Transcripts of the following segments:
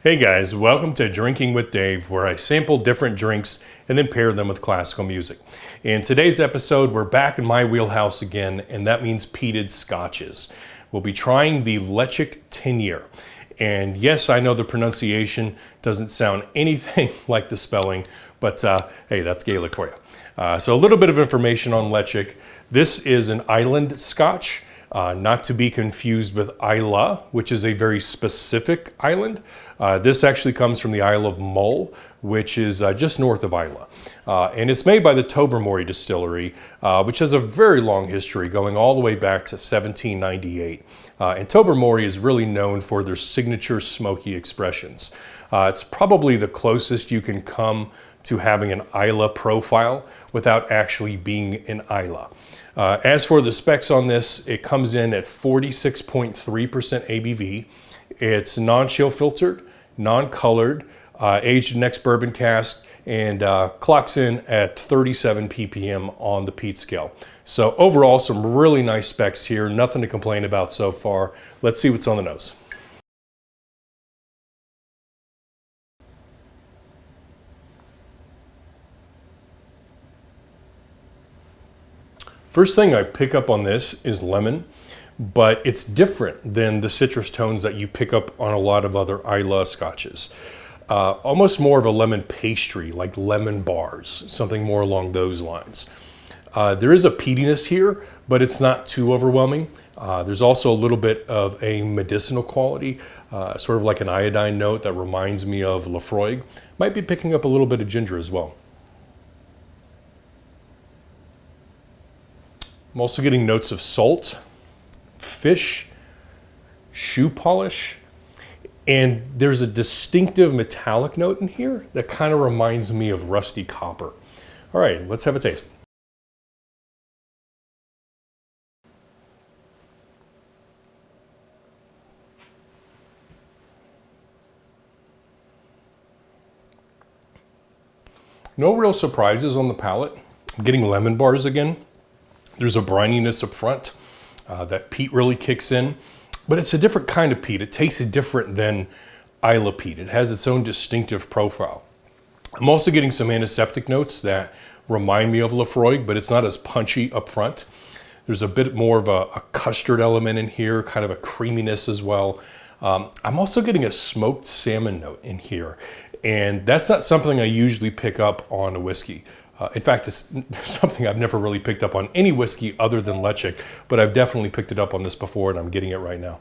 Hey guys, welcome to Drinking with Dave, where I sample different drinks and then pair them with classical music. In today's episode, we're back in my wheelhouse again, and that means peated scotches. We'll be trying the Ledaig 10-year. And yes, I know the pronunciation doesn't sound anything like the spelling, but hey, that's Gaelic for you. So a little bit of information on Ledaig. This is an island scotch. Not to be confused with Islay, which is a very specific island. This actually comes from the Isle of Mull, which is just north of Islay. And it's made by the Tobermory distillery, which has a very long history going all the way back to 1798. And Tobermory is really known for their signature smoky expressions. It's probably the closest you can come to having an Islay profile without actually being in Islay. As for the specs on this, it comes in at 46.3% ABV. It's non-chill filtered, non-colored, aged in ex-bourbon cask, and clocks in at 37 ppm on the peat scale. So overall, some really nice specs here. Nothing to complain about so far. Let's see what's on the nose. First thing I pick up on this is lemon, but it's different than the citrus tones that you pick up on a lot of other Islay scotches. Almost more of a lemon pastry, like lemon bars, something more along those lines. There is a peatiness here, but it's not too overwhelming. There's also a little bit of a medicinal quality, sort of like an iodine note that reminds me of Laphroaig. Might be picking up a little bit of ginger as well. I'm also getting notes of salt, fish, shoe polish, and there's a distinctive metallic note in here that kind of reminds me of rusty copper. All right, let's have a taste. No real surprises on the palate. I'm getting lemon bars again. There's a brininess up front. That peat really kicks in, but it's a different kind of peat. It tastes different than Islay peat. It has its own distinctive profile. I'm also getting some antiseptic notes that remind me of Laphroaig, but it's not as punchy up front. There's a bit more of a custard element in here, kind of a creaminess as well. I'm also getting a smoked salmon note in here, and that's not something I usually pick up on a whiskey. In fact, it's something I've never really picked up on any whiskey other than Ledaig, but I've definitely picked it up on this before, and I'm getting it right now.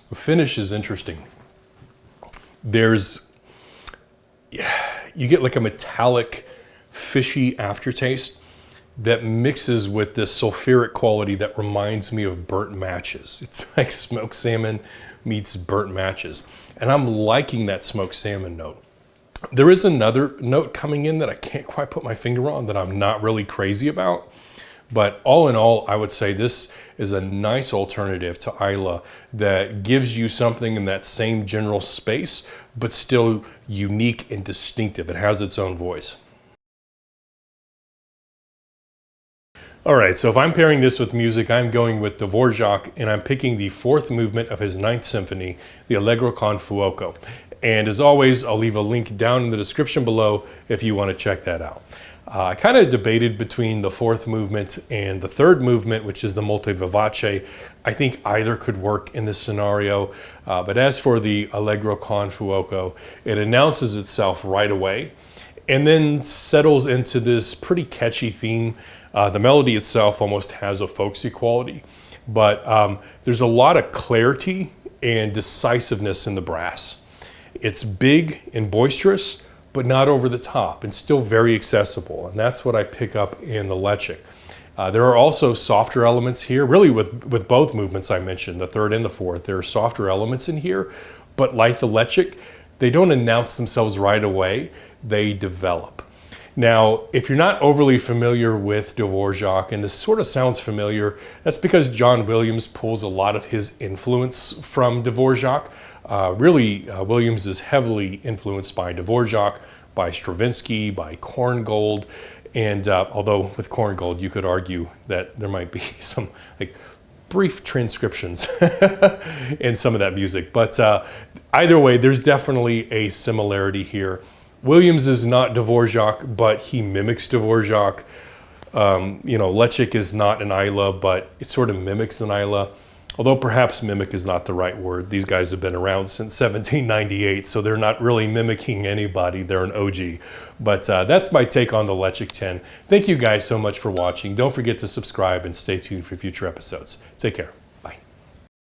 The finish is interesting. You get like a metallic, fishy aftertaste that mixes with this sulfuric quality that reminds me of burnt matches. It's like smoked salmon meets burnt matches. And I'm liking that smoked salmon note. There is another note coming in that I can't quite put my finger on that I'm not really crazy about. But all in all, I would say this is a nice alternative to Islay that gives you something in that same general space, but still unique and distinctive. It has its own voice. All right, so if I'm pairing this with music, I'm going with Dvorak, and I'm picking the fourth movement of his Ninth Symphony, the Allegro con Fuoco. And as always, I'll leave a link down in the description below if you want to check that out. I kind of debated between the fourth movement and the third movement, which is the Molto Vivace. I think either could work in this scenario. But as for the Allegro con Fuoco, it announces itself right away and then settles into this pretty catchy theme. The melody itself almost has a folksy quality, but there's a lot of clarity and decisiveness in the brass. It's big and boisterous, but not over the top, and still very accessible, and that's what I pick up in the Ledaig. There are also softer elements here, really with both movements I mentioned, the third and the fourth. There are softer elements in here, but like the Ledaig, they don't announce themselves right away, they develop. Now, if you're not overly familiar with Dvorak, and this sort of sounds familiar, that's because John Williams pulls a lot of his influence from Dvorak. Williams is heavily influenced by Dvorak, by Stravinsky, by Korngold, And although with Korngold, you could argue that there might be some like brief transcriptions in some of that music. But either way, there's definitely a similarity here. Williams is not Dvorak, but he mimics Dvorak. Ledaig is not an Isla, but it sort of mimics an Isla. Although perhaps mimic is not the right word. These guys have been around since 1798, so they're not really mimicking anybody. They're an OG. But that's my take on the Ledaig 10. Thank you guys so much for watching. Don't forget to subscribe and stay tuned for future episodes. Take care.